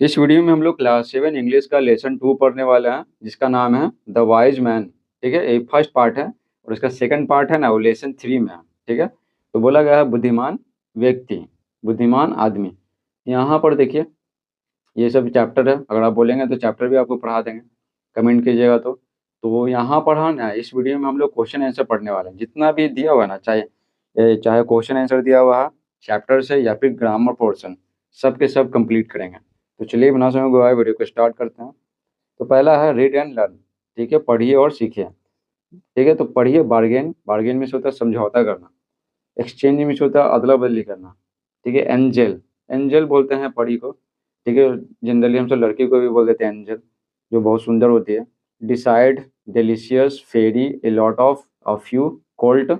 इस वीडियो में हम लोग क्लास 7 इंग्लिश का लेसन 2 पढ़ने वाले हैं, जिसका नाम है द वाइज मैन। ठीक है, ये फर्स्ट पार्ट है और इसका सेकंड पार्ट है ना, वो लेसन 3 में है। ठीक है, तो बोला गया है बुद्धिमान व्यक्ति, बुद्धिमान आदमी। यहाँ पर देखिए, ये सब चैप्टर है, अगर आप बोलेंगे तो चैप्टर भी आपको पढ़ा देंगे, कमेंट कीजिएगा तो यहाँ पर है ना, इस वीडियो में हम लोग क्वेश्चन आंसर पढ़ने वाले हैं। जितना भी दिया हुआ है ना, चाहे क्वेश्चन आंसर दिया हुआ है चैप्टर से या फिर ग्रामर पोर्शन, सब के सब कंप्लीट करेंगे। तो चलिए बिना समय गवाए वीडियो को स्टार्ट करते हैं। तो पहला है रीड एंड लर्न। ठीक है, पढ़िए और सीखिए। ठीक है, तो पढ़िए बार्गेन, बार्गेन में से होता है समझौता करना। एक्सचेंज में से होता है अदला बदली करना। ठीक है, एंजल, एंजल बोलते हैं परी को। ठीक है, जनरली हम सब लड़की को भी बोल देते हैं एंजल, जो बहुत सुंदर होती है। Decide, delicious, ferry, a lot of, a few, colt,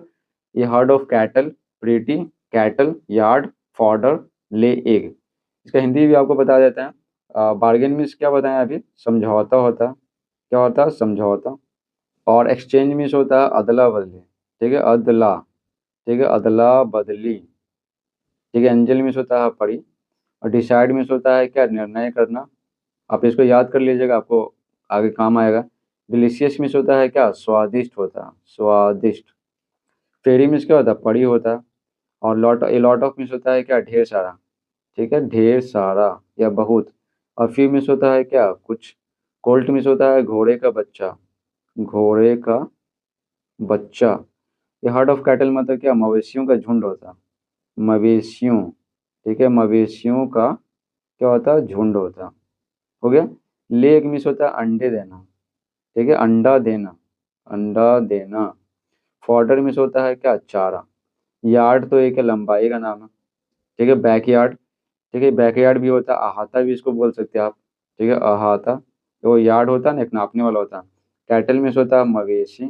a herd of cattle, pretty, cattle, yard, fodder, lay egg. इसका हिंदी भी आपको बता देते हैं। बार्गेन मीन्स क्या बताएं अभी, समझौता होता है। क्या होता है, समझौता। और एक्सचेंज मीन्स होता है अदला बदली। ठीक है, अदला। ठीक है, अदला बदली। ठीक है, एंजल मीन्स होता है परी। और डिसाइड मीन्स होता है क्या, निर्णय करना। आप इसको याद कर लीजिएगा, आपको आगे काम आएगा। डिलीशियस मीन्स होता है क्या, स्वादिष्ट होता है, स्वादिष्ट। फेरी मीन्स क्या होता है, परी होता है। और लॉट ऑफ मीन्स होता है क्या, ढेर सारा। ठीक है, ढेर सारा या बहुत। और फ्यू मिस होता है क्या, कुछ। कोल्ट मिस होता है घोड़े का बच्चा, घोड़े का बच्चा। ये हार्ड ऑफ कैटल मतलब क्या, मवेशियों का झुंड होता है, मवेशियों। ठीक है, मवेशियों का क्या होता है, झुंड होता है। हो गया। लेग मिस होता है अंडे देना। ठीक है, अंडा देना, अंडा देना। फॉर्डर मिस होता है क्या, चारा। यार्ड तो एक लंबाई का नाम है। ठीक है, बैकयार्ड। ठीक है, बैकयार्ड भी होता है, अहाता भी इसको बोल सकते हैं आप। ठीक है, अहाता। तो वो यार्ड होता है ना, एक नापने वाला होता है। कैटल में से होता है मवेशी।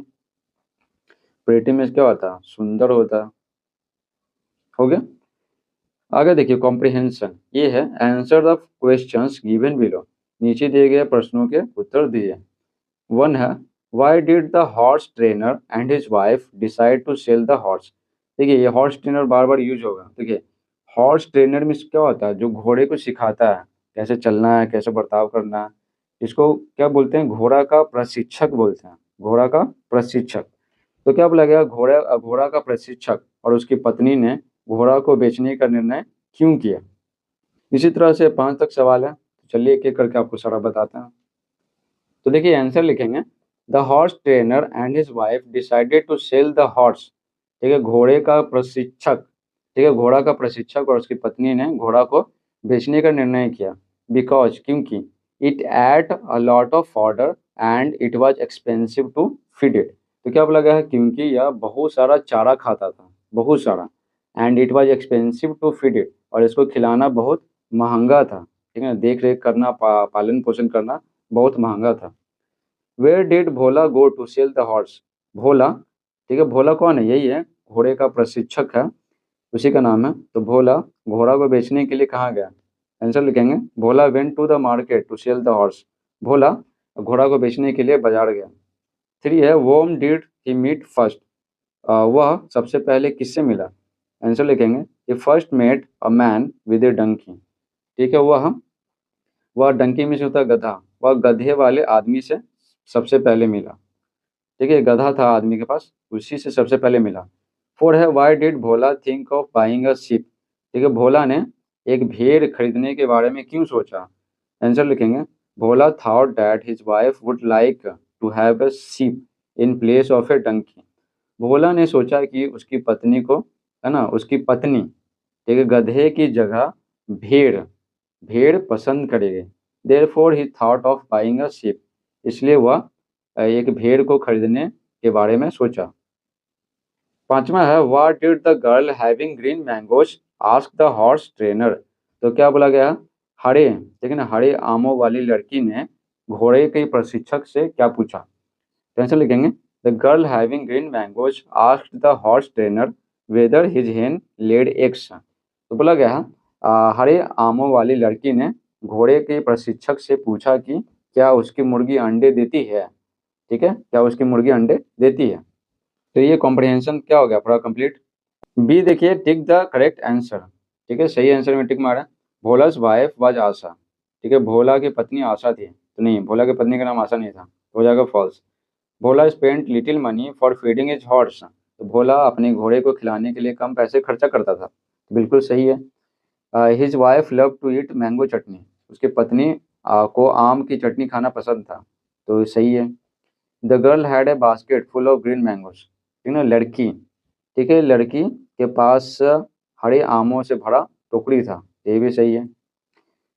प्रेटी में क्या होता है, सुंदर होता है। हो गया। आगे देखिए, कॉम्प्रिहेंशन ये है, answer the questions given below. नीचे दिए गए प्रश्नों के उत्तर दिए। वन है, why did the horse trainer and his wife decide to sell the horse. देखिए, ये हॉर्स ट्रेनर बार बार यूज होगा। देखिए, हॉर्स ट्रेनर में क्या होता है, जो घोड़े को सिखाता है कैसे चलना है, कैसे बर्ताव करना है। इसको क्या बोलते हैं, घोड़ा का प्रशिक्षक बोलते हैं, घोड़ा का प्रशिक्षक। तो क्या बोला गया, घोड़ा घोड़ा का प्रशिक्षक और उसकी पत्नी ने घोड़ा को बेचने का निर्णय क्यों किया। इसी तरह से 5 तक सवाल है, तो चलिए एक एक करके आपको सारा बताते हैं। तो देखिए आंसर लिखेंगे, the horse trainer and his wife decided to sell the horse. ठीक है, घोड़े का प्रशिक्षक। ठीक है, घोड़ा का प्रशिक्षक और उसकी पत्नी ने घोड़ा को बेचने का निर्णय किया। बिकॉज, क्योंकि it ate a lot of fodder and it was expensive to feed it. तो क्या बोला गया है, क्योंकि यह बहुत सारा चारा खाता था, बहुत सारा। And it was expensive to feed it, और इसको खिलाना बहुत महंगा था। ठीक है, देख रेख करना, पालन पोषण करना बहुत महंगा था। Where did Bhola go to sell the horse. Bhola. ठीक है, भोला कौन है, यही है, घोड़े का प्रशिक्षक है, उसी का नाम है। तो भोला घोड़ा को बेचने के लिए कहाँ गया। आंसर लिखेंगे, Bhola went to the market to sell the horse. Bhola घोड़ा को बेचने के लिए बाजार गया। 3 है, whom did he meet first. वह सबसे पहले किससे मिला। आंसर लिखेंगे, he first met a man with a donkey. ठीक है, वह डंकी में से होता है गधा, वह गधे वाले आदमी से सबसे पहले मिला। ठीक है, गधा था आदमी के पास, उसी से सबसे पहले मिला। 4 है, why did Bhola think of buying a ship. ठीक है, भोला ने एक भेड़ खरीदने के बारे में क्यों सोचा। आंसर लिखेंगे, Bhola thought that his wife would like to have a ship in place of a donkey. Bhola ने सोचा कि उसकी पत्नी को, है ना, उसकी पत्नी, ठीक है, गधे की जगह भेड़ भेड़ पसंद करेगी। Therefore he thought of buying a ship, इसलिए वह एक भेड़ को खरीदने के बारे में सोचा। 5वां है, what did the girl having green mangoes ask the horse trainer. तो क्या बोला गया, हरे, ठीक है ना, हरे आमों वाली लड़की ने घोड़े के प्रशिक्षक से क्या पूछा। तो आंसर लिखेंगे, the girl having green mangoes asked the horse trainer weather his हेन लेड एग्स। तो बोला गया, हरे आमों वाली लड़की ने घोड़े के प्रशिक्षक से पूछा कि क्या उसकी मुर्गी अंडे देती है। ठीक है, क्या उसकी मुर्गी अंडे देती है। तो ये कॉम्प्रिहेंशन क्या हो गया, पूरा कंप्लीट। बी देखिए, टिक द करेक्ट आंसर। ठीक है, सही आंसर में टिक मारा। भोलास वाइफ वाज आशा। ठीक है। भोला की पत्नी आशा थी, तो नहीं, भोला की पत्नी का नाम आशा नहीं था, तो हो जाएगा false. Bhola spent little money for feeding his horse, तो भोला अपने घोड़े को खिलाने के लिए कम पैसे खर्चा करता था, बिल्कुल सही है। His wife love to eat mango chutney, उसकी पत्नी को आम की चटनी खाना पसंद था, तो सही है। The girl had a basket full of green mangoes, ठीक है ना, लड़की, ठीक है, लड़की के पास हरे आमों से भरा टोकरी था, ये भी सही है।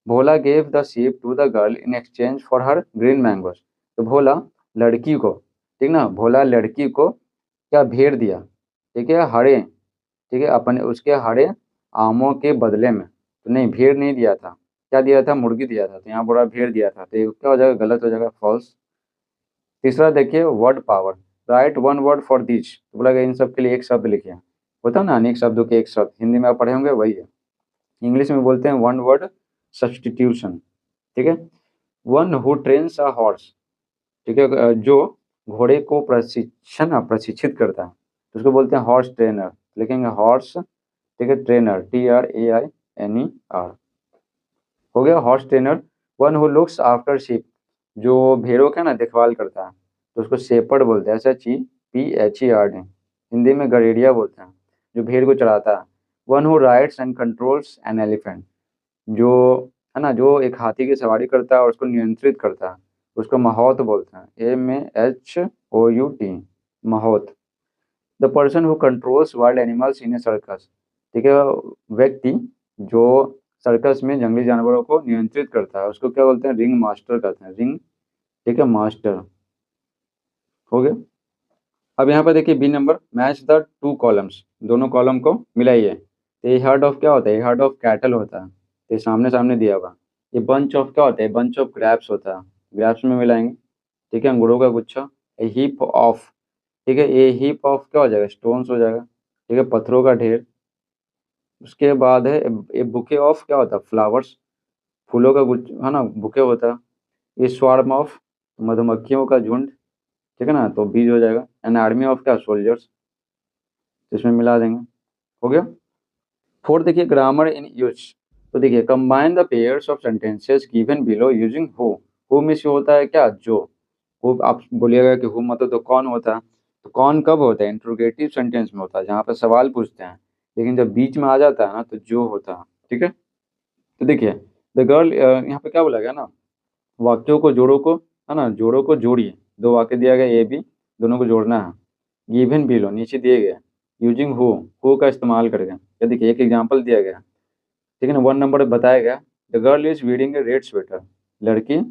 Bhola gave the sheep to the girl in exchange for her green mangoes, तो भोला लड़की को, ठीक ना, भोला लड़की को क्या भेड़ दिया, ठीक है, हरे, ठीक है, अपने उसके हरे आमों के बदले में, तो नहीं, भेड़ नहीं दिया था, क्या दिया था, मुर्गी दिया था, तो यहाँ बोला भेड़ दिया था, तो ये क्या हो जाएगा, गलत हो जाएगा, फॉल्स। तीसरा देखिए, word power, right one word for this, तो बोला गया इन सब के लिए एक शब्द लिखिए। होता है ना अनेक शब्दों के एक शब्द, हिंदी में आप पढ़े होंगे, वही है। इंग्लिश में बोलते हैं वन वर्ड सब्सटीट्यूशन, ठीक है। One who trains a horse, ठीक है, जो घोड़े को प्रशिक्षित करता है, तो उसको बोलते हैं हॉर्स ट्रेनर, लिखेंगे हॉर्स, ठीक है, ट्रेनर, TRAINER, हो गया horse trainer. One who looks after sheep, जो भेड़ों का ना देखभाल करता है, तो उसको शेपर्ड बोलते हैं, SHEPHERD, हिंदी में गड़ेड़िया बोलते हैं, जो भेड़ को चराता है। One who rides and controls an elephant, जो है ना, जो एक हाथी की सवारी करता है और उसको नियंत्रित करता है, उसको महोत बोलते हैं, MAHOUT, महोत। The person who controls wild animals in A circus, ठीक है, व्यक्ति जो सर्कस में जंगली जानवरों को नियंत्रित करता है, उसको क्या बोलते हैं, रिंग मास्टर कहते हैं, रिंग, ठीक है, मास्टर, हो गया। अब यहाँ पर देखिए B number, match the two columns, दोनों कॉलम को मिलाइए। तो ये हर्ड ऑफ क्या होता है, ये हर्ड ऑफ कैटल होता है, तो ये सामने सामने दिया हुआ। ये बंच ऑफ क्या होता है, बंच ऑफ ग्रैप्स होता है, ग्रैप्स में मिलाएंगे, ठीक है, अंगूरों का गुच्छा। ए हीप ऑफ, ठीक है, ये हीप ऑफ क्या हो जाएगा, स्टोन्स हो जाएगा, ठीक है, पत्थरों का ढेर। उसके बाद है ए बुके ऑफ, क्या होता है, फ्लावर्स, फूलों का गुच्छा, है ना, बुके होता है। ये स्वार्म ऑफ, मधुमक्खियों का झुंड, ठीक है ना, तो बीज हो जाएगा। एन आर्मी ऑफ क्या, सोल्जर्स, इसमें मिला देंगे, हो गया। फोर्थ देखिए, ग्रामर इन यूज, तो देखिए combine the pairs of sentences given below using who में से होता है क्या, जो, हु आप बोलिएगा कि हु मतलब तो कौन होता है, तो कौन कब होता है, इंट्रोगेटिव सेंटेंस में होता है, जहाँ पे सवाल पूछते हैं, लेकिन जब बीच में आ जाता है ना, तो जो होता है, ठीक है। तो देखिए द गर्ल, यहाँ पे क्या बोला गया ना, वाक्यों को जोड़ों को, है ना, जोड़ों को जोड़िए, दो वाक्य दिया गया ए बी, दोनों को जोड़ना है। गिवन बिलो, नीचे दिए गए, यूजिंग हु का इस्तेमाल करके, या देखिए एक एग्जांपल दिया गया, ठीक है ना, 1 नंबर बताया गया, the girl is wearing a red sweater, लड़की, है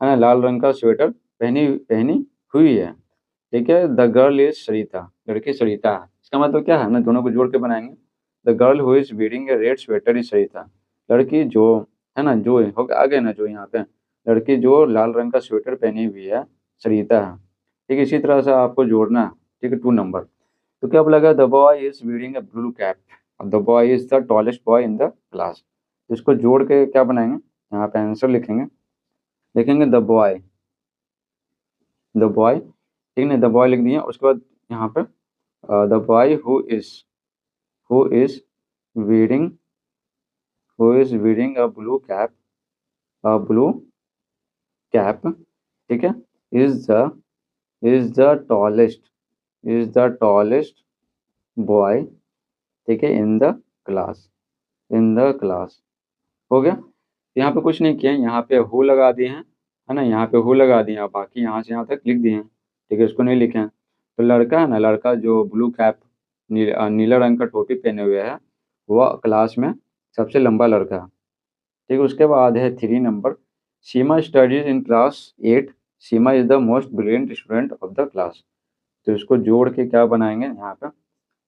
ना, लाल रंग का स्वेटर पहनी पहनी हुई है, ठीक है। द गर्ल इज सरिता, लड़की सरिता है, इसका मतलब क्या है ना, दोनों को जोड़ के बनाएंगे। The girl who is wearing a red sweater is Sarita, लड़की जो, है ना, जो हो गया आगे ना, जो यहाँ पे, लड़की जो लाल रंग का स्वेटर पहनी हुई है, सरिता है, ठीक है। इसी तरह से आपको जोड़ना है, ठीक है, 2 नंबर। तो क्या बोला गया, the boy is wearing A blue cap, the boy is the tallest boy in the class, इसको जोड़ के क्या बनाएंगे, यहाँ पे आंसर लिखेंगे, लिखेंगे द बॉय, ठीक है, द बॉय लिख दिए। उसके बाद यहाँ पे the boy who is weeding a blue cap, ठीक है, is the is the tallest tallest boy, ठीक है, इन द क्लास, हो गया। यहाँ पे कुछ नहीं किया, यहाँ पे हु लगा दिए हैं, है ना, यहाँ पे हु लगा दिए हैं, बाकी यहाँ से यहाँ तक लिख दिए हैं, ठीक है, इसको नहीं लिखे हैं। तो लड़का है ना, लड़का जो ब्लू कैप, नीला रंग का टोपी पहने हुए है, वह क्लास में सबसे लंबा लड़का है, ठीक है। उसके बाद है 3 number, Seema studies in class 8, Seema is the most brilliant student of the class, तो इसको जोड़ के क्या बनाएंगे, यहाँ पे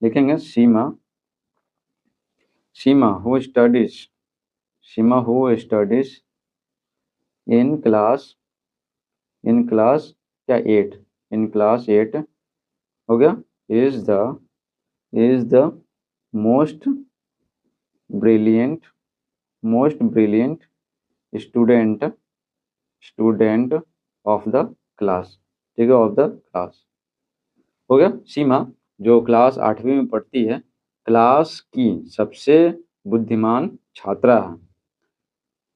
लिखेंगे सीमा हु स्टडीज इन क्लास क्या 8, इन क्लास 8, हो गया, is the most brilliant student of the class, ठीक है, ऑफ द क्लास, हो गया। सीमा जो क्लास 8वीं में पढ़ती है, क्लास की सबसे बुद्धिमान छात्रा है।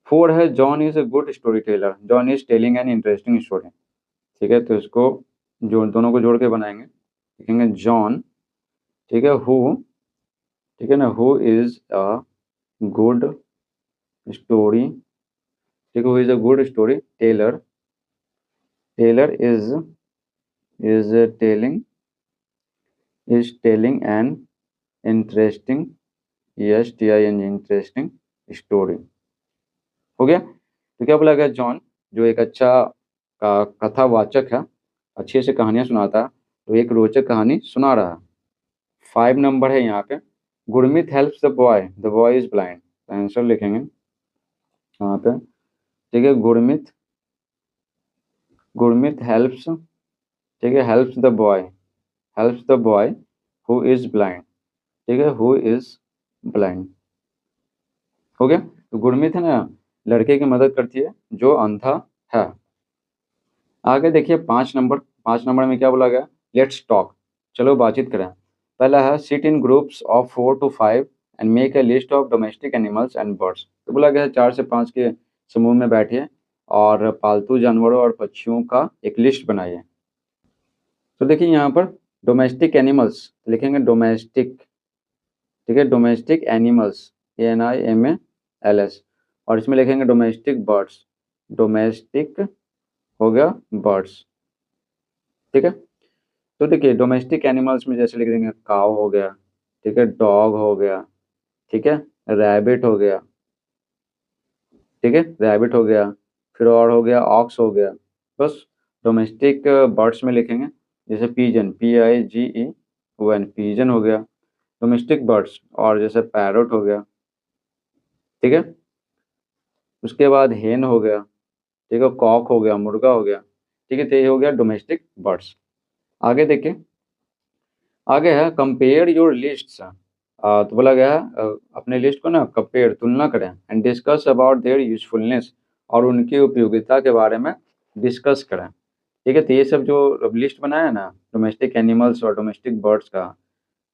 4 है John is a good story Taylor, John is telling an interesting story. ठीक है, तो इसको जोड़, दोनों को जोड़ के बनाएंगे, लिखेंगे जॉन, ठीक है, हु, ठीक है ना, who is a good story, ठीक है, who is a good story teller, teller is telling, is telling an interesting, yes T I an interesting story. हो गया। तो क्या बोला गया, जॉन जो एक अच्छा कथावाचक है, अच्छे से कहानियां सुनाता है, तो एक रोचक कहानी सुना रहा है। 5 नंबर है यहाँ पे, Gurmeet helps the boy is blind, answer लिखेंगे यहाँ पे, ठीक है, गुरमीत, गुरमीत हेल्प्स, ठीक है, helps the boy who is blind, ठीक है, हु इज ब्लाइंड। हो गया। तो गुरमीत है ना, लड़के की मदद करती है जो अंधा है। आगे देखिए 5 नंबर, 5 नंबर में क्या बोला गया, लेट्स टॉक, चलो बातचीत करें। पहला है sit in groups of 4 to 5 and make a list of domestic animals and birds. तो बोला गया है 4 से 5 के समूह में बैठिए और पालतू जानवरों और पक्षियों का एक लिस्ट बनाइए। तो देखिए यहाँ पर डोमेस्टिक एनिमल्स लिखेंगे, डोमेस्टिक, ठीक है, डोमेस्टिक एनिमल्स, ANIMALS, और इसमें लिखेंगे डोमेस्टिक बर्ड्स, डोमेस्टिक हो गया बर्ड्स, ठीक है। तो देखिए डोमेस्टिक एनिमल्स में जैसे लिख देंगे काव हो गया, ठीक है, डॉग हो गया, ठीक है, रैबिट हो गया, ठीक है, रैबिट हो गया, फिर और हो गया ऑक्स हो गया। बस डोमेस्टिक बर्ड्स में लिखेंगे जैसे पीजन, PIGEON, पीजन हो गया डोमेस्टिक बर्ड्स, और जैसे पैरोट हो गया, ठीक है। उसके बाद हेन हो गया, ठीक है, कॉक हो गया, मुर्गा हो गया, ठीक है, तो ये हो गया डोमेस्टिक बर्ड्स। आगे देखिए, आगे है कंपेयर योर लिस्ट, तो बोला गया है अपने लिस्ट को ना कंपेयर, तुलना करें, and discuss about their usefulness, और उनकी उपयोगिता के बारे में डिस्कस करें। ठीक है, तो ये सब जो लिस्ट बनाया है ना डोमेस्टिक एनिमल्स और डोमेस्टिक बर्ड्स का,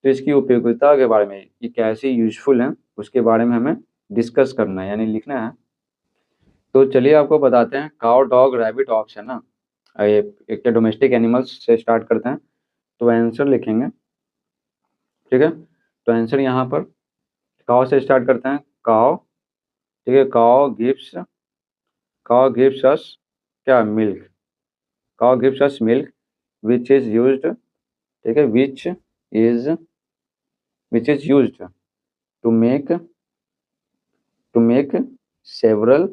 तो इसकी उपयोगिता के बारे में, ये कैसे यूजफुल हैं उसके बारे में हमें डिस्कस करना है, यानी लिखना है। तो चलिए आपको बताते हैं, काउ, डॉग, रैबिट, ऑक्स है ना, ये एक डोमेस्टिक एनिमल्स से स्टार्ट करते हैं। तो आंसर लिखेंगे, ठीक है, तो आंसर यहाँ पर काव से स्टार्ट करते हैं, काव, ठीक है, काव गिव्स अस क्या, milk, cow gives us milk which is used, ठीक है, is which is used to make, several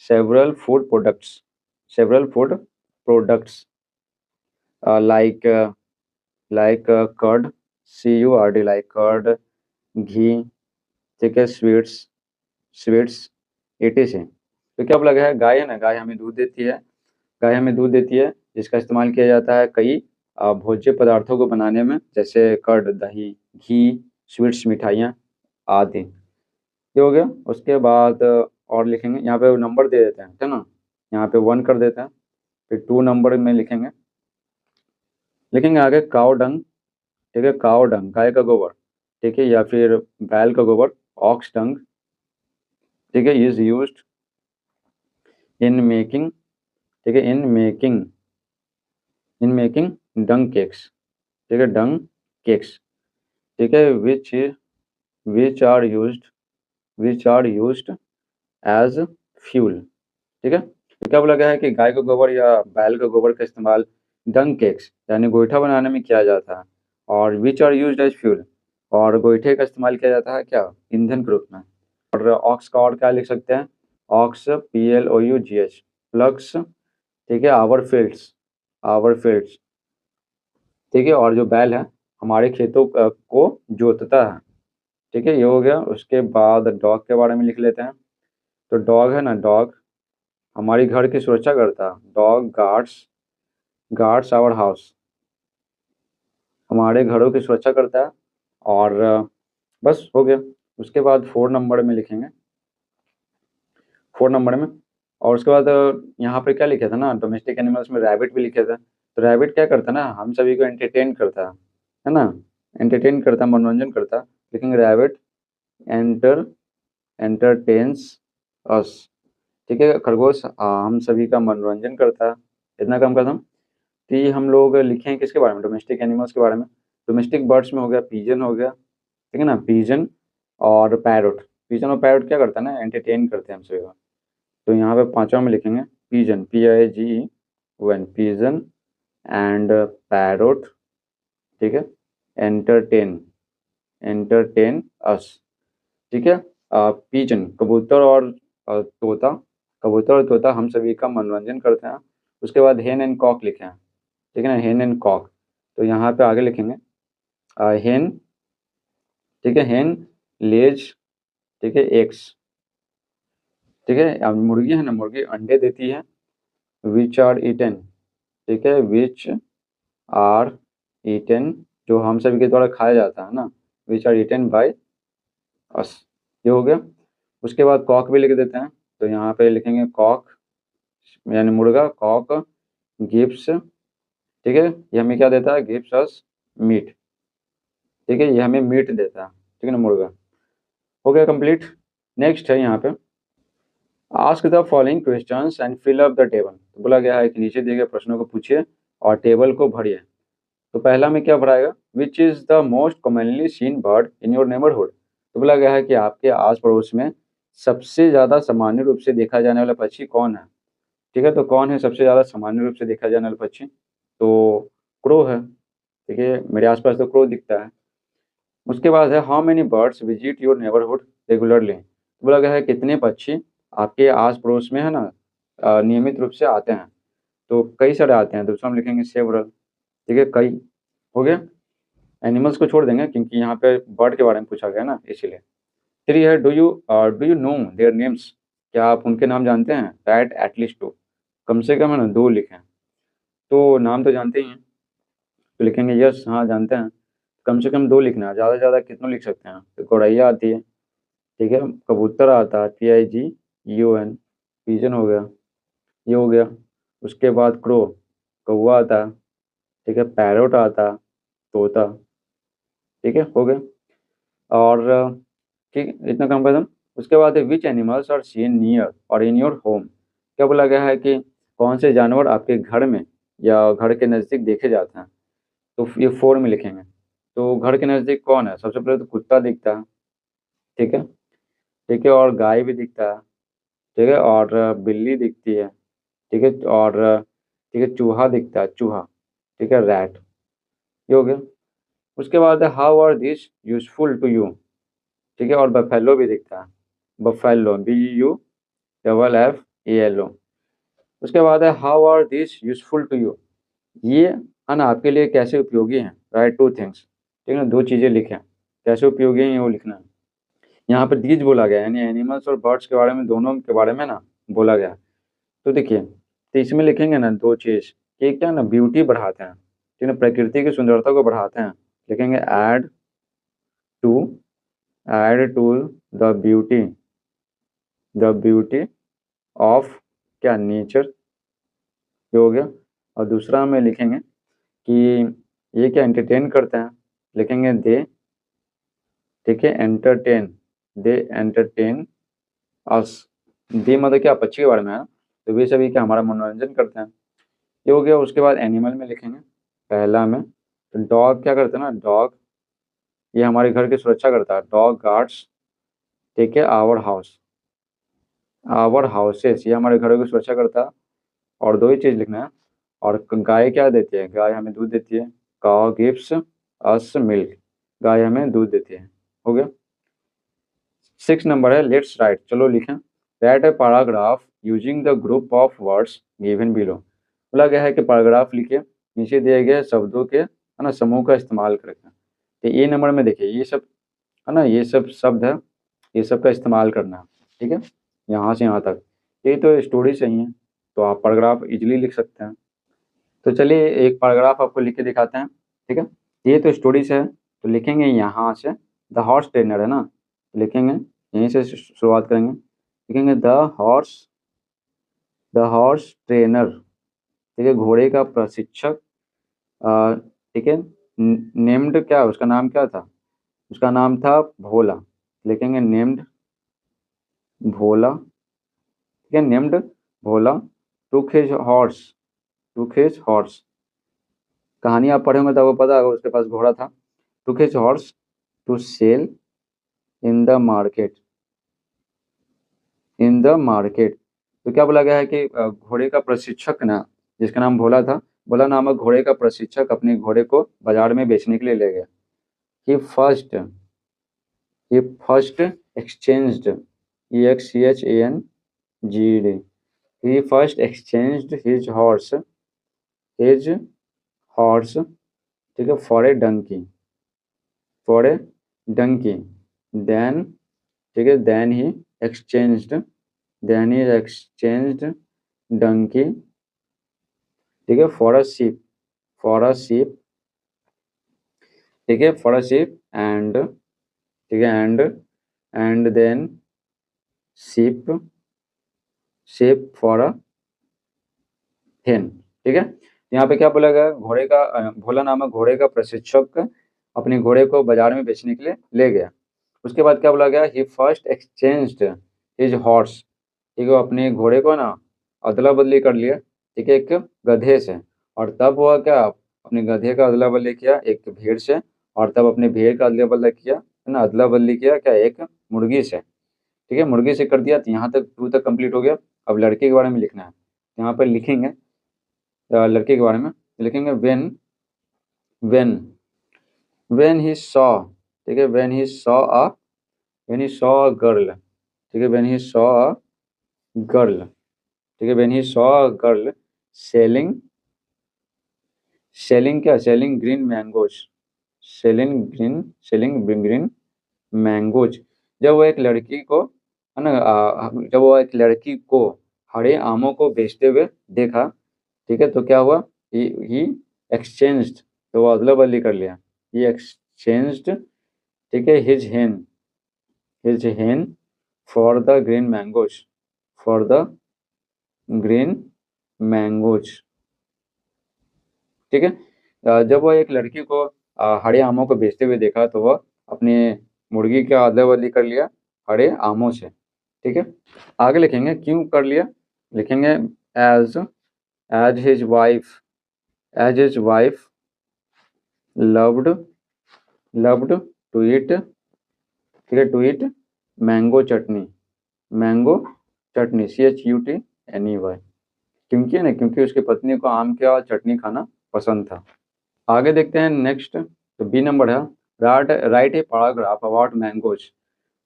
several food products, several food products like curd, CURD, like curd, घी, ठीक है, स्वीट्स etc। तो क्या बोला गया है, गाय है ना, गाय हमें दूध देती है, गाय हमें दूध देती है जिसका इस्तेमाल किया जाता है कई भोज्य पदार्थों को बनाने में, जैसे कर्ड, दही, घी, स्वीट्स, मिठाइयाँ आदि। ये हो गया। उसके बाद और लिखेंगे, यहाँ पे नंबर दे देते हैं, है ना, यहाँ पे 1 कर देते हैं, फिर 2 नंबर में लिखेंगे, लिखेंगे आगे काव डंग, ठीक है, काव डंग, गाय का गोबर, ठीक है, या फिर बैल का गोबर, ऑक्स डंग, ठीक है, इज यूज्ड इन मेकिंग, ठीक है, इन मेकिंग डंग केक्स, ठीक है, डंग केक्स, ठीक है, which are used as fuel. ठीक है, तो क्या बोला गया है कि गाय का गोबर या बैल का गोबर का इस्तेमाल डंग केक्स यानी गोईठा बनाने में किया जाता है, और which are used as fuel, और गोईठे का इस्तेमाल किया जाता है क्या, ईंधन के रूप में। और ऑक्स का और क्या लिख सकते हैं, ऑक्स, PLOUGH, प्लग्स, ठीक है, आवर फील्ड्स, ठीक है, और जो बैल है हमारे खेतों को जोतता है। ठीक है, ये हो गया। उसके बाद डॉग के बारे में लिख लेते हैं। तो डॉग है ना, डॉग हमारी घर की सुरक्षा करता है, डॉग गार्ड्स आवर हाउस, हमारे घरों की सुरक्षा करता है। और बस हो गया। उसके बाद 4 नंबर में लिखेंगे, 4 नंबर में। और उसके बाद यहाँ पे क्या लिखे थे ना, डोमेस्टिक एनिमल्स में रैबिट भी लिखे थे। तो रैबिट क्या करता है ना, हम सभी को एंटरटेन करता है ना, एंटरटेन करता है, मनोरंजन करता है। लिखेंगे रैबिट एंटरटेन्स अस, ठीक है। खरगोश हम सभी का मनोरंजन करता है। इतना कम कदम कि हम लोग लिखें किसके बारे में, डोमेस्टिक एनिमल्स के बारे में। डोमेस्टिक बर्ड्स में हो गया पीजन हो गया, ठीक है ना, पीजन और पैरोट। पीजन और पैरोट क्या करता है ना, एंटरटेन करते हैं हम सभी को। तो यहाँ पे पांचवा में लिखेंगे pigeon, PIGEN, pigeon and parrot, ठीक है। एंटरटेन, एंटरटेन अस, ठीक है। पीजन कबूतर और तोता, कबूतर और तोता हम सभी का मनोरंजन करते हैं। उसके बाद हेन एंड कॉक लिखे हैं, ठीक है ना, हेन एंड कॉक। तो यहाँ पे आगे लिखेंगे हेन, ठीक है, हेन लेज, ठीक है, एग्स, ठीक है। अब मुर्गी है ना, मुर्गी अंडे देती है। विच आर ईटन, ठीक है, विच आर ईटन, जो हम सभी के द्वारा खाया जाता है ना, which are eaten by us, ये हो गया। उसके बाद कॉक भी लिख देते हैं। तो यहाँ पे लिखेंगे कॉक यानी मुर्गा, कॉक गिव्स, ठीक है, ये हमें क्या देता है, गिव्स अस मीट, ठीक है, ये हमें मीट देता है, ठीक है ना, मुर्गा। हो गया कंप्लीट। नेक्स्ट है यहाँ पे ask the following questions and fill up the table. तो बोला गया है कि नीचे दिए गए प्रश्नों को पूछिए और टेबल को भरिए। तो पहला में क्या भराएगा, which is the most commonly seen bird in your neighbourhood. तो बोला गया है कि आपके आस पड़ोस में सबसे ज्यादा सामान्य रूप से देखा जाने वाला पक्षी कौन है, ठीक है। तो कौन है सबसे ज्यादा सामान्य रूप से देखा जाने वाला पक्षी, तो क्रो है, ठीक है, मेरे आसपास तो क्रो दिखता है। उसके बाद है how many birds visit your neighbourhood regularly. बोला गया है कितने पक्षी आपके आस पड़ोस में है ना नियमित रूप से आते हैं। तो कई सारे आते हैं, दूसरा हम लिखेंगे सेवरल, ठीक है, कई। हो गया। एनिमल्स को छोड़ देंगे क्योंकि यहाँ पे बर्ड के बारे में पूछा गया ना, इसीलिए। थ्री है do you know their names, क्या आप उनके नाम जानते हैं, राइट एटलीस्ट टू, कम से कम है ना दो लिखें। तो नाम तो जानते ही हैं, तो लिखेंगे यस, हाँ जानते हैं। कम से कम दो लिखना है, ज़्यादा से ज़्यादा कितनों लिख सकते हैं। तो गौरैया आती है, ठीक है, कबूतर आता है, PIGEON, पिजन हो गया, ये हो गया। उसके बाद क्रो, कौवा आता है, ठीक है, पैरोट आता है, तोता, ठीक है, हो गया। और ठीक, इतना काम खत्म। उसके बाद है which animals are seen near और इन योर होम। क्या बोला गया है कि कौन से जानवर आपके घर में या घर के नज़दीक देखे जाते हैं। तो ये फोर में लिखेंगे। तो घर के नज़दीक कौन है, सबसे पहले तो कुत्ता दिखता है, ठीक है, ठीक है, और गाय भी दिखता है, ठीक है, और बिल्ली दिखती है, ठीक है, और ठीक है, चूहा दिखता है, चूहा, ठीक है, रैट, ये हो गया। उसके बाद है how are this useful to you, ठीक है, और बफेलो भी दिखता है, बफेलो, BUFFALO। उसके बाद है how are this useful to you, ये है ना आपके लिए कैसे उपयोगी हैं, राइट टू थिंग्स, ठीक है ना, दो चीज़ें लिखें, कैसे उपयोगी हैं वो लिखना है। यहाँ पर दीज बोला गया है, यानी एनिमल्स और बर्ड्स के बारे में, दोनों के बारे में ना बोला गया है। तो देखिए, तो इसमें लिखेंगे ना दो चीज़, कि क्या ना ब्यूटी बढ़ाते हैं, ठीक है ना, प्रकृति की सुंदरता को बढ़ाते हैं। लिखेंगे to add to the beauty, the beauty of क्या नेचर, ये हो गया। और दूसरा में लिखेंगे कि ये क्या एंटरटेन करते हैं, लिखेंगे दे, ठीक है, एंटरटेन, दे एंटरटेन अस। दे मतलब क्या, पक्षी के बारे में है, तो वे सभी क्या हमारा मनोरंजन करते हैं, ये हो गया। उसके बाद एनिमल में लिखेंगे पहला में, तो डॉग क्या करते हैं ना, डॉग ये हमारे घर की सुरक्षा करता है, डॉग गार्ड्स, ठीक है, आवर हाउस, आवर हाउसेस, ये हमारे घरों की सुरक्षा करता है। और दो ही चीज़ लिखना है। और गाय क्या देती है, गाय हमें दूध देती है, काउ गिव्स अस मिल्क, गाय हमें दूध देती है, हो गया। सिक्स नंबर है लेट्स राइट, चलो लिखें। Right a paragraph using the group of words given below. बोला गया है कि पैराग्राफ लिखिए नीचे दिए गए शब्दों के है ना समूह का इस्तेमाल करके। तो ए नंबर में देखिए ये सब है ना, ये सब शब्द है, ये सब का इस्तेमाल करना है, ठीक है, यहाँ से यहाँ तक। ये तो स्टोरी सही है, तो आप पैराग्राफ इजीली लिख सकते हैं। तो चलिए एक पैराग्राफ आपको लिख के दिखाते हैं, ठीक है। ये तो स्टोरीज है, तो लिखेंगे यहाँ से द हॉर्स ट्रेनर है ना, लिखेंगे यहीं से शुरुआत करेंगे। लिखेंगे द हॉर्स ट्रेनर, ठीक है, घोड़े का प्रशिक्षक, ठीक है, नेम्ड क्या उसका नाम क्या था, उसका नाम था भोला, लिखेंगे नेम्ड भोला, ठीक है। नेम्ड भोला टूक हिज हॉर्स, कहानी आप पढ़े होंगे तो आपको पता होगा उसके पास घोड़ा था। Took his horse to sell in the market, in the market. तो क्या बोला गया है कि घोड़े का प्रशिक्षक ना, जिसका नाम भोला था, भोला नामक घोड़े का प्रशिक्षक अपने घोड़े को बाजार में बेचने के लिए ले गया। ही फर्स्ट ही फर्स्ट एक्सचेंज्ड, EXCHANGED, ही फर्स्ट एक्सचेंज्ड हिज हॉर्स, ठीक है, फॉर ए डंकी, देन, ठीक है, देन ही एक्सचेंज्ड डंकी, ठीक है, फॉर अ शीप, ठीक है, फॉर अ शीप एंड, ठीक है, and then sheep for a hen, ठीक है। यहाँ पे क्या बोला गया, घोड़े का भोला नामक घोड़े का प्रशिक्षक अपने घोड़े को बाजार में बेचने के लिए ले गया। उसके बाद क्या बोला गया, ही फर्स्ट एक्सचेंज्ड हिज हॉर्स, ठीक है, वो अपने घोड़े को ना अदला बदली कर लिया, ठीक है, एक गधे से। और तब वह क्या, अपने गधे का अदला बदली किया एक भेड़ से, और तब अपने भेड़ का अदला बदला किया, है ना, अदला बदली किया क्या, एक मुर्गी से, ठीक है, मुर्गी से कर दिया। तो यहाँ तक 2 तक कंप्लीट हो गया। अब लड़के के बारे में लिखना है, यहाँ पर लिखेंगे लड़के के बारे में लिखेंगे वेन वेन ही सॉ, ठीक है, when he saw a girl, ठीक है, when he saw a girl, ठीक है, when he saw a girl selling selling green mangoes, selling green mangoes. जब वो एक लड़की को, है ना, जब वो एक लड़की को हरे आमों को बेचते हुए देखा, ठीक है, तो क्या हुआ, ही एक्सचेंज्ड, तो वो अदला बदली कर लिया, ही एक्सचेंज्ड, ठीक है, हिज हेन for the green mangoes, for the green mangoes, ठीक है। जब वह एक लड़की को हरे आमों को बेचते हुए देखा, तो वह अपने मुर्गी का अदला बदली कर लिया हरे आमों से, ठीक है। आगे लिखेंगे क्यों कर लिया, लिखेंगे as as his wife as his wife loved loved to eat, ठीक है, to eat mango chutney CHUTNEY, क्योंकि है ना, क्योंकि उसकी पत्नी को आम का चटनी खाना पसंद था। आगे देखते हैं नेक्स्ट, तो बी नंबर है, right a paragraph about mangoes.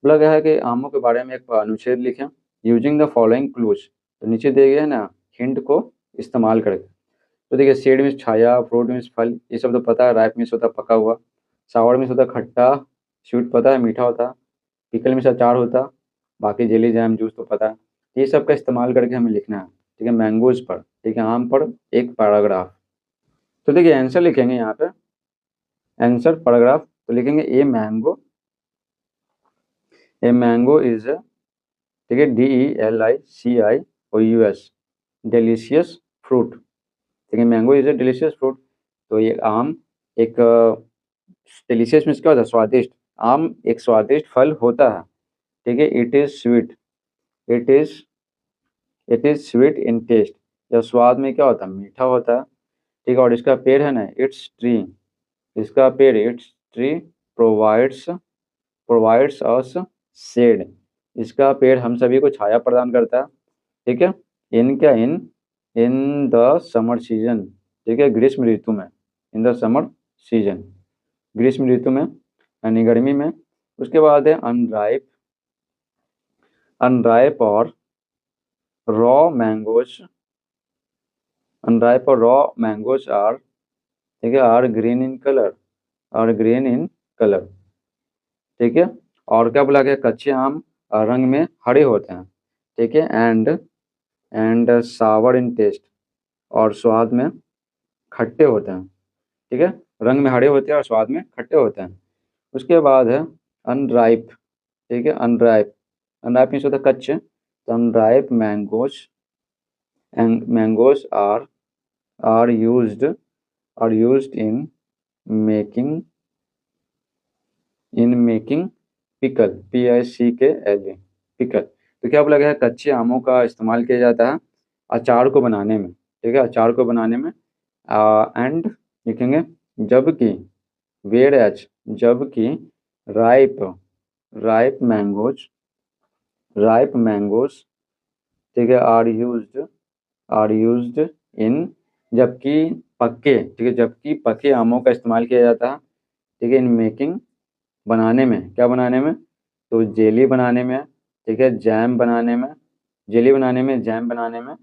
बोला गया है कि आमों के बारे में एक अनुच्छेद लिखें यूजिंग द फॉलोइंग क्लूज। तो नीचे दिए गए है ना हिंट को इस्तेमाल करके। तो देखिए, सीड मीन्स छाया, फ्रूट मीन्स फल, ये सब तो पता है। राइप मीन्स होता है पका हुआ, सावर मीन्स होता है खट्टा, स्वीट पता है मीठा होता, पिकल मीन्स अचार होता, बाकी जेली जैम जूस तो पता है। ये सब का इस्तेमाल करके हमें लिखना है, ठीक है, मैंगोज पर, ठीक है, आम पर एक पैराग्राफ। तो देखिए आंसर लिखेंगे यहाँ पे, आंसर पैराग्राफ, तो लिखेंगे ए मैंगो इज, ठीक है, DELICIOUS, डिलीशियस फ्रूट, ठीक है, mango is a delicious fruit. तो ये आम एक, डिलीशियस मीन्स क्या होता है, स्वादिष्ट। आम एक स्वादिष्ट फल होता है, ठीक है। It is it is sweet in taste, या स्वाद में क्या होता है, मीठा होता है, ठीक है। और इसका पेड़ है ना, its tree provides provides us shade, इसका पेड़ हम सभी को छाया प्रदान करता है, ठीक है। इन इन द समर सीजन, ठीक है, ग्रीष्म ऋतु में, इन द समर सीजन, ग्रीष्म ऋतु में यानी गर्मी में। उसके बाद है अनराइप और रॉ मैंगोज, अनराइप और रॉ मैंगोज आर, ठीक है, आर ग्रीन इन कलर, ठीक है। और क्या बोला गया, कच्चे आम रंग में हरे होते हैं, ठीक है, एंड सावर इन टेस्ट, और स्वाद में खट्टे होते हैं, ठीक है, रंग में हरे होते हैं और स्वाद में खट्टे होते हैं। उसके बाद है अनराइप, ठीक है, अनराइप मीन्स होता है कच्चे, तो unripe mangoes are used making in making pickle, PICKLE, pickle, तो क्या बोला गया है, कच्चे आमों का इस्तेमाल किया जाता है अचार को बनाने में, ठीक है, अचार को बनाने में। एंड लिखेंगे जबकि, वेयर एच, जबकि ripe, ripe mangoes, ripe mangoes, ठीक है, आर यूज्ड इन, जबकि पक्के, ठीक है, जबकि पके आमों का इस्तेमाल किया जाता है, ठीक है, इन मेकिंग, बनाने में, क्या बनाने में, तो जेली बनाने में, ठीक है, जैम बनाने में, जेली बनाने में, जैम बनाने में,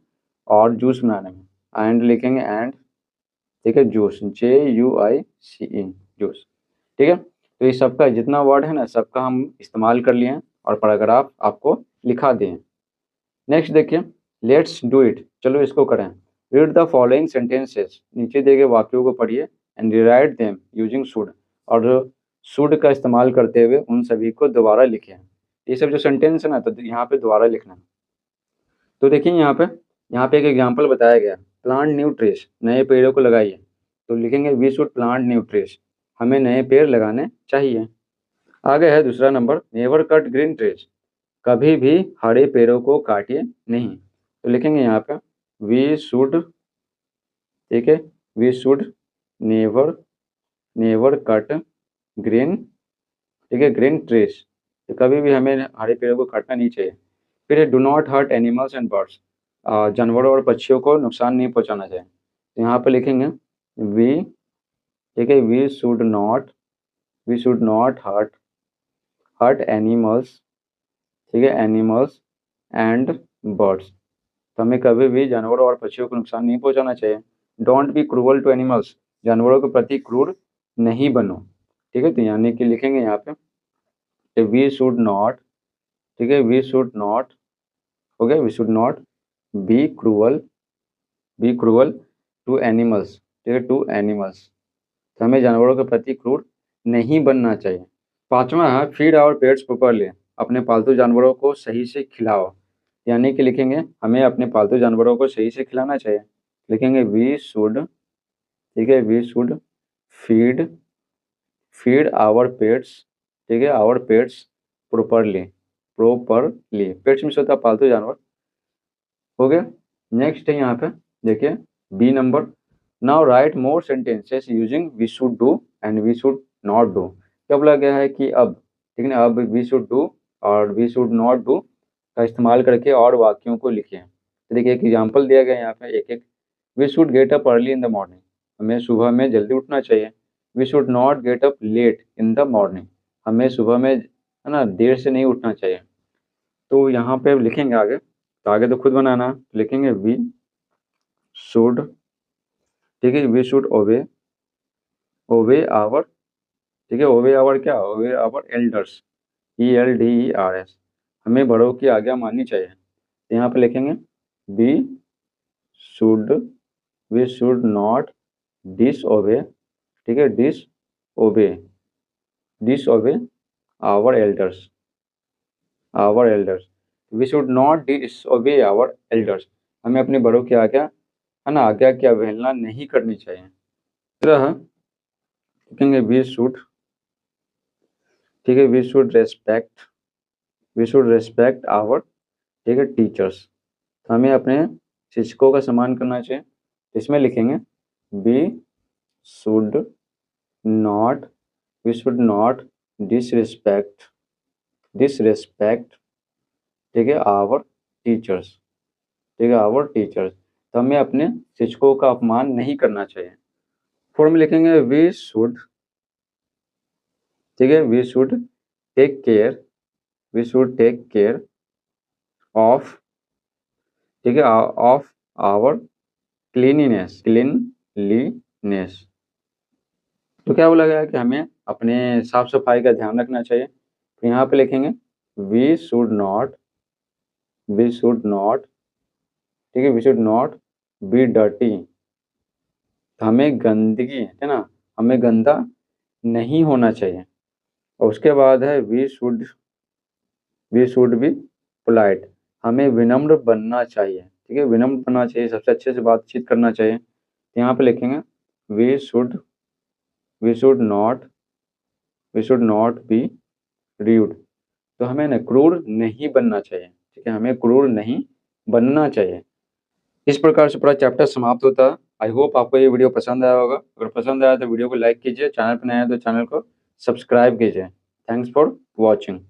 और जूस बनाने में। एंड लिखेंगे एंड, ठीक है, जूस, JUICE, जूस, ठीक है। तो ये सबका जितना वर्ड है ना, सबका हम इस्तेमाल कर लिए हैं और पैराग्राफ आपको लिखा दिए हैं। नेक्स्ट देखिए, लेट्स डू इट, चलो इसको करें। रीड द फॉलोइंग सेंटेंसेस, नीचे दिए गए वाक्यों को पढ़िए, and rewrite them using should, और शुड का इस्तेमाल करते हुए उन सभी को दोबारा लिखें। ये सब जो सेंटेंस है ना, तो यहाँ पे दोबारा लिखना है। तो देखिए यहाँ पे एक एग्जाम्पल बताया गया, प्लांट न्यू ट्रीज, नए पेड़ों को लगाइए। तो लिखेंगे we should plant new trees, हमें नए पेड़ लगाने चाहिए। आगे है दूसरा number, never cut green trees, कभी भी हरे पेड़ों को काटिए नहीं। तो लिखेंगे यहाँ पे वी शुड, ठीक है, we should never, never cut green, ठीक है, ग्रीन ट्रीज, तो कभी भी हमें हरे पेड़ों को काटना नहीं चाहिए। फिर है do not hurt animals and birds, जानवरों और पक्षियों को नुकसान नहीं पहुंचाना चाहिए। तो यहाँ पे लिखेंगे वी, ठीक है, we should not hurt animals, ठीक है, एनिमल्स एंड बर्ड्स, तो हमें कभी भी जानवरों और पक्षियों को नुकसान नहीं पहुंचाना चाहिए। Don't be cruel to animals, जानवरों के प्रति क्रूर नहीं बनो, ठीक है। तो यानी कि लिखेंगे यहाँ पे वी शुड नॉट, ठीक है, वी शुड नॉट, हो गया, we should not be cruel, be cruel to animals, ठीक है, टू एनिमल्स, तो हमें जानवरों के प्रति क्रूर नहीं बनना चाहिए। पांचवा है फीड आवर पेट्स प्रॉपरली, अपने पालतू जानवरों को सही से खिलाओ, यानी कि लिखेंगे हमें अपने पालतू जानवरों को सही से खिलाना चाहिए। लिखेंगे वी शुड, ठीक है, we should feed, feed our pets, ठीक है, our pets properly, properly, pets में से होता है पालतू जानवर, हो गया। नेक्स्ट है यहाँ पे देखिए B number, now write more sentences using we should do and we should not do. क्या बोला गया है कि अब, ठीक है ना, अब वी शुड डू और वी शुड नॉट डू का इस्तेमाल करके और वाक्यों को लिखें। तो देखिए एक एग्जाम्पल दिया गया है यहाँ पे एक एक, we should get up early in the morning, हमें सुबह में जल्दी उठना चाहिए। We should not get up late in the morning, हमें सुबह में, है ना, देर से नहीं उठना चाहिए। तो यहाँ पे लिखेंगे आगे, तो आगे तो खुद बनाना, लिखेंगे वी शुड, ठीक है, वी शुड ओबे, ओबे आवर, ठीक है, ओबे आवर क्या, ओबे आवर एल्डर्स, ELDERS, हमें बड़ों की आज्ञा माननी चाहिए। तो यहाँ पे लिखेंगे we should, we should not disobey, ठीक है, disobey, disobey our elders, our elders, we should not disobey our elders, हमें अपने बड़ों की आज्ञा, है ना, आज्ञा की अवहेलना नहीं करनी चाहिए। दूसरा लिखेंगे वी शुड, ठीक है, we should respect, we should respect our, ठीक है, टीचर्स, हमें अपने शिक्षकों का सम्मान करना चाहिए। इसमें लिखेंगे we should not, we should not disrespect, disrespect, ठीक है, आवर टीचर्स, ठीक है, आवर टीचर्स, तो हमें अपने शिक्षकों का अपमान नहीं करना चाहिए। फोर में लिखेंगे वी शुड, ठीक है, we should take care, we should take care of, ठीक है, ऑफ आवर क्लीनिनेस, क्लीनलीनेस, तो क्या बोला गया है कि हमें अपने साफ सफाई का ध्यान रखना चाहिए। तो यहाँ पे लिखेंगे we should not, we should not, ठीक है, we should not be dirty, तो हमें गंदगी, है ना, हमें गंदा नहीं होना चाहिए। और उसके बाद है वी शुड बी पोलाइट, हमें विनम्र बनना चाहिए, ठीक है, विनम्र बनना चाहिए, सबसे अच्छे से बातचीत करना चाहिए। तो यहाँ पे लिखेंगे we should, we should not, we should not be rude, तो हमें ना क्रूर नहीं बनना चाहिए, ठीक है, हमें क्रूर नहीं बनना चाहिए। इस प्रकार से पूरा चैप्टर समाप्त होता है। आई होप आपको ये वीडियो पसंद आया होगा। अगर पसंद आया तो वीडियो को लाइक कीजिए, चैनल पर नया है तो चैनल को सब्सक्राइब कीजिए। Thanks for watching.